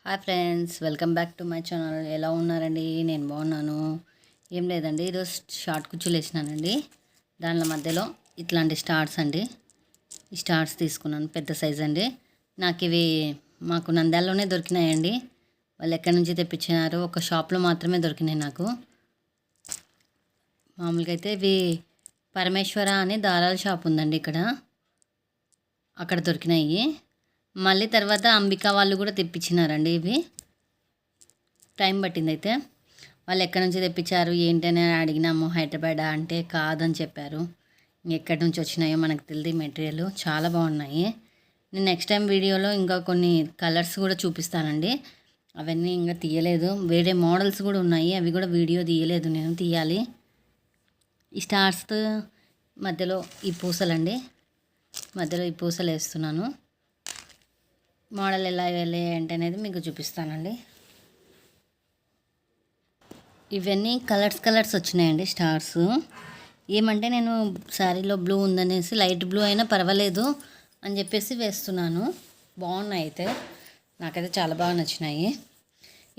Hi friends, welcome back to my channel. ఎలా ఉన్నారండి? నేను బాగున్నాను. ఏం లేదండి, ఈరోజు షార్ట్ కుర్చీలు వేసినానండి. దానిల మధ్యలో ఇట్లాంటి స్టార్స్ అండి. ఈ స్టార్స్ తీసుకున్నాను, పెద్ద సైజ్ అండి. నాకు ఇవి మాకు నంద్యాలలోనే దొరికినాయండి. వాళ్ళు ఎక్కడి నుంచి తెప్పించినారు, ఒక షాప్లో మాత్రమే దొరికినాయి నాకు. మామూలుగా అయితే ఇవి పరమేశ్వర అనే దారాల షాప్ ఉందండి ఇక్కడ, అక్కడ దొరికినాయి. మళ్ళీ తర్వాత అంబికా వాళ్ళు కూడా తెప్పించినారండి. ఇవి టైం పట్టింది. అయితే వాళ్ళు ఎక్కడి నుంచి తెప్పించారు ఏంటని అడిగినాము. హైదరాబాద్ అంటే కాదని చెప్పారు. ఎక్కడి నుంచి వచ్చినాయో మనకు తెలియదు. మెటీరియల్ చాలా బాగున్నాయి. నేను నెక్స్ట్ టైం వీడియోలో ఇంకా కొన్ని కలర్స్ కూడా చూపిస్తానండి. అవన్నీ ఇంకా తీయలేదు. వేరే మోడల్స్ కూడా ఉన్నాయి, అవి కూడా వీడియో తీయలేదు, నేను తీయాలి. ఈ స్టార్స్ మధ్యలో ఈ పూసలండి, మధ్యలో ఈ పూసలు వేస్తున్నాను. మోడల్ ఎలా ఏంటి అనేది మీకు చూపిస్తానండి. ఇవన్నీ కలర్స్ వచ్చినాయండి స్టార్స్. ఏమంటే నేను శారీలో బ్లూ ఉందనేసి లైట్ బ్లూ అయినా పర్వాలేదు అని చెప్పేసి వేస్తున్నాను. బాగున్నాయి, అయితే నాకైతే చాలా బాగా నచ్చినాయి.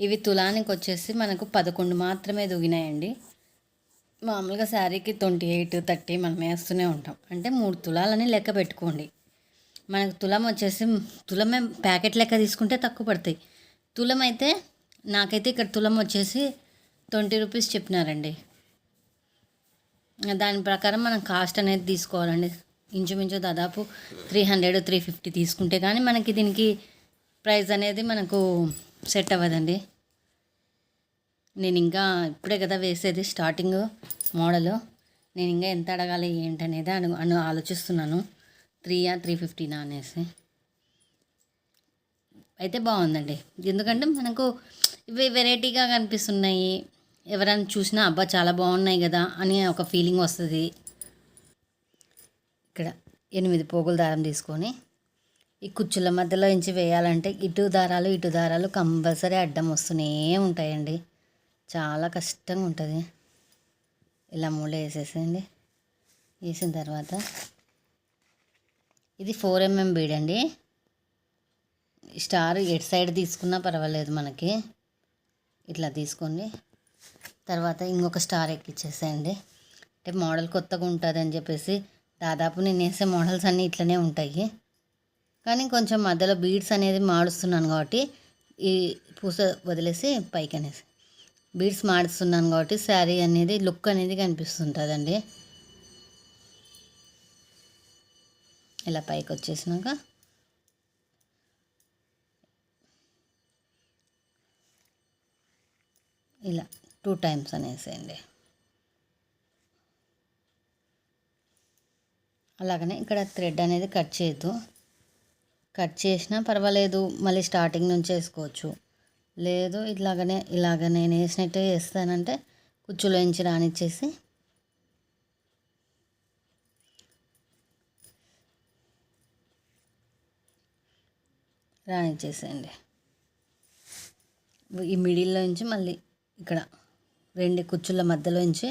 ఇవి తులానికి వచ్చేసి మనకు 11 మాత్రమే దిగినాయండి. మామూలుగా శారీకి 28, 30 మనం వేస్తూనే ఉంటాం. అంటే 3 తులాలని లెక్క పెట్టుకోండి. మనకు తులం వచ్చేసి తులమే ప్యాకెట్ లెక్క తీసుకుంటే తక్కువ పడతాయి. తులం అయితే నాకైతే ఇక్కడ తులం వచ్చేసి 20 రూపీస్ చెప్పినారండి. దాని ప్రకారం మనం కాస్ట్ అనేది తీసుకోవాలండి. ఇంచుమించు దాదాపు 300, 350 తీసుకుంటే కానీ మనకి దీనికి ప్రైస్ అనేది మనకు సెట్ అవ్వదండి. నేను ఇంకా ఇప్పుడే కదా వేసేది, స్టార్టింగ్ మోడలు. నేను ఇంకా ఎంత అడగాలి ఏంటనేది ఆలోచిస్తున్నాను. 350 అనేసి. అయితే బాగుందండి, ఎందుకంటే మనకు ఇవి వెరైటీగా కనిపిస్తున్నాయి. ఎవరైనా చూసినా అబ్బా చాలా బాగున్నాయి కదా అని ఒక ఫీలింగ్ వస్తుంది. ఇక్కడ 8 పోగుల దారం తీసుకొని ఈ కుచ్చుల మధ్యలో ఇంచి వేయాలంటే ఇటు దారాలు కంపల్సరీ అడ్డం వస్తూనే ఉంటాయండి. చాలా కష్టంగా ఉంటుంది. ఇలా మూల వేసేసేయండి. వేసిన తర్వాత ఇది 4mm బీడ్ అండి. స్టార్ ఎటు సైడ్ తీసుకున్నా పర్వాలేదు మనకి. ఇట్లా తీసుకోండి. తర్వాత ఇంకొక స్టార్ ఎక్కిచ్చేసేయండి. అంటే మోడల్ కొత్తగా ఉంటుంది అని చెప్పేసి దాదాపు నేను వేసే మోడల్స్ అన్నీ ఇట్లనే ఉంటాయి. కానీ కొంచెం మధ్యలో బీడ్స్ అనేది మాడుస్తున్నాను కాబట్టి ఈ పూస వదిలేసి పైకి అనేసి బీడ్స్ మాడుస్తున్నాను కాబట్టి శారీ అనేది లుక్ అనేది కనిపిస్తుంటుందండి. ఇలా పైకి వచ్చేసినాక ఇలా 2 టైమ్స్ అనేసేయండి. అలాగనే ఇక్కడ థ్రెడ్ అనేది కట్ చేయొద్దు. కట్ చేసినా పర్వాలేదు, మళ్ళీ స్టార్టింగ్ నుంచి వేసుకోవచ్చు. లేదు ఇలాగ నేను వేసినట్టే వేస్తానంటే కుచ్చులో నుంచి రానిచ్చేసి రానిచ్చేసేయండి. ఈ మిడిల్లో నుంచి మళ్ళీ ఇక్కడ 2 కుచ్చుల మధ్యలో నుంచి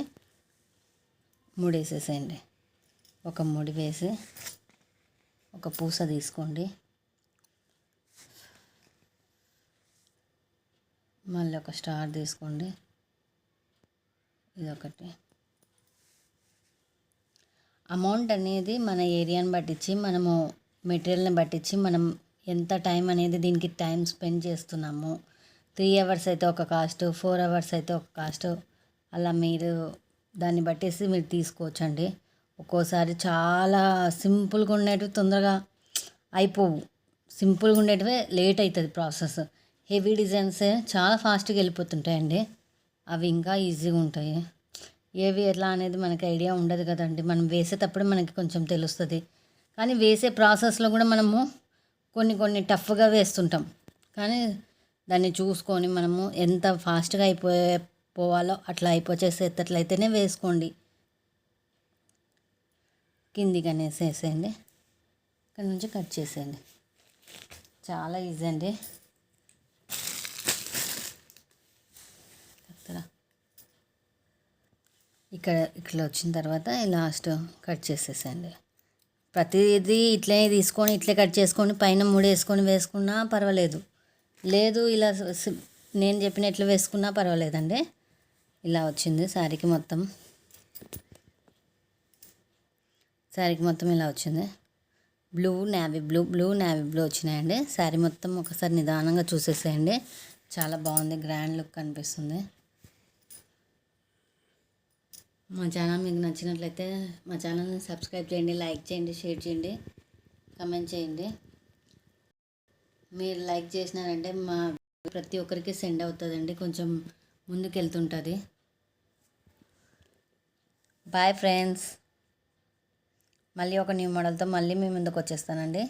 ముడేసేసేయండి. ఒక ముడి వేసి ఒక పూస తీసుకోండి. మళ్ళీ ఒక స్టార్ తీసుకోండి. ఇదొకటి. అమౌంట్ అనేది మన ఏరియాని పట్టించి, మనము మెటీరియల్ని పట్టించి, మనం ఎంత టైం అనేది దీనికి టైం స్పెండ్ చేస్తున్నాము. 3 అవర్స్ అయితే ఒక కాస్ట్, 4 అవర్స్ అయితే ఒక కాస్ట్. అలా మీరు దాన్ని బట్టేసి మీరు తీసుకోవచ్చండి. ఒక్కోసారి చాలా సింపుల్గా ఉండేటివి తొందరగా అయిపోవు, సింపుల్గా ఉండేటివే లేట్ అవుతుంది ప్రాసెస్. హెవీ డిజైన్స్ చాలా ఫాస్ట్గా వెళ్ళిపోతుంటాయండి. అవి ఇంకా ఈజీగా ఉంటాయి. ఏవి ఎట్లా అనేది మనకి ఐడియా ఉండదు కదండి. మనం వేసేటప్పుడు మనకి కొంచెం తెలుస్తుంది. కానీ వేసే ప్రాసెస్లో కూడా మనము కొన్ని టఫ్గా వేస్తుంటాం. కానీ దాన్ని చూసుకొని మనము ఎంత ఫాస్ట్గా పోవాలో అట్లా అయిపోచేసేటట్లయితేనే వేసుకోండి. కిందికి అనేసి వేసేయండి. ఇక్కడ నుంచి కట్ చేసేయండి. చాలా ఈజీ అండి. ఇట్లా వచ్చిన తర్వాత లాస్ట్ కట్ చేసేసేయండి. ప్రతిదీ ఇట్లే తీసుకొని ఇట్లే కట్ చేసుకొని పైన ముడి వేసుకొని వేసుకున్నా పర్వాలేదు. లేదు ఇలా నేను చెప్పినట్లు వేసుకున్నా పర్వాలేదండి. ఇలా వచ్చింది శారీకి మొత్తం ఇలా వచ్చింది. బ్లూ నేవీ బ్లూ వచ్చినాయండి. శారీ మొత్తం ఒకసారి నిదానంగా చూసేసేయండి. చాలా బాగుంది, గ్రాండ్ లుక్ కనిపిస్తుంది. మా ఛానల్ మీకు నచ్చినట్లయితే మా ఛానల్ని సబ్స్క్రైబ్ చేయండి, లైక్ చేయండి, షేర్ చేయండి, కమెంట్ చేయండి. మీరు లైక్ చేసినారంటే మా ప్రతి ఒక్కరికి సెండ్ అవుతుందండి, కొంచెం ముందుకు వెళ్తుంటుంది. Bye friends. మళ్ళీ ఒక న్యూ మోడల్తో మళ్ళీ మీ ముందుకు వచ్చేస్తానండి.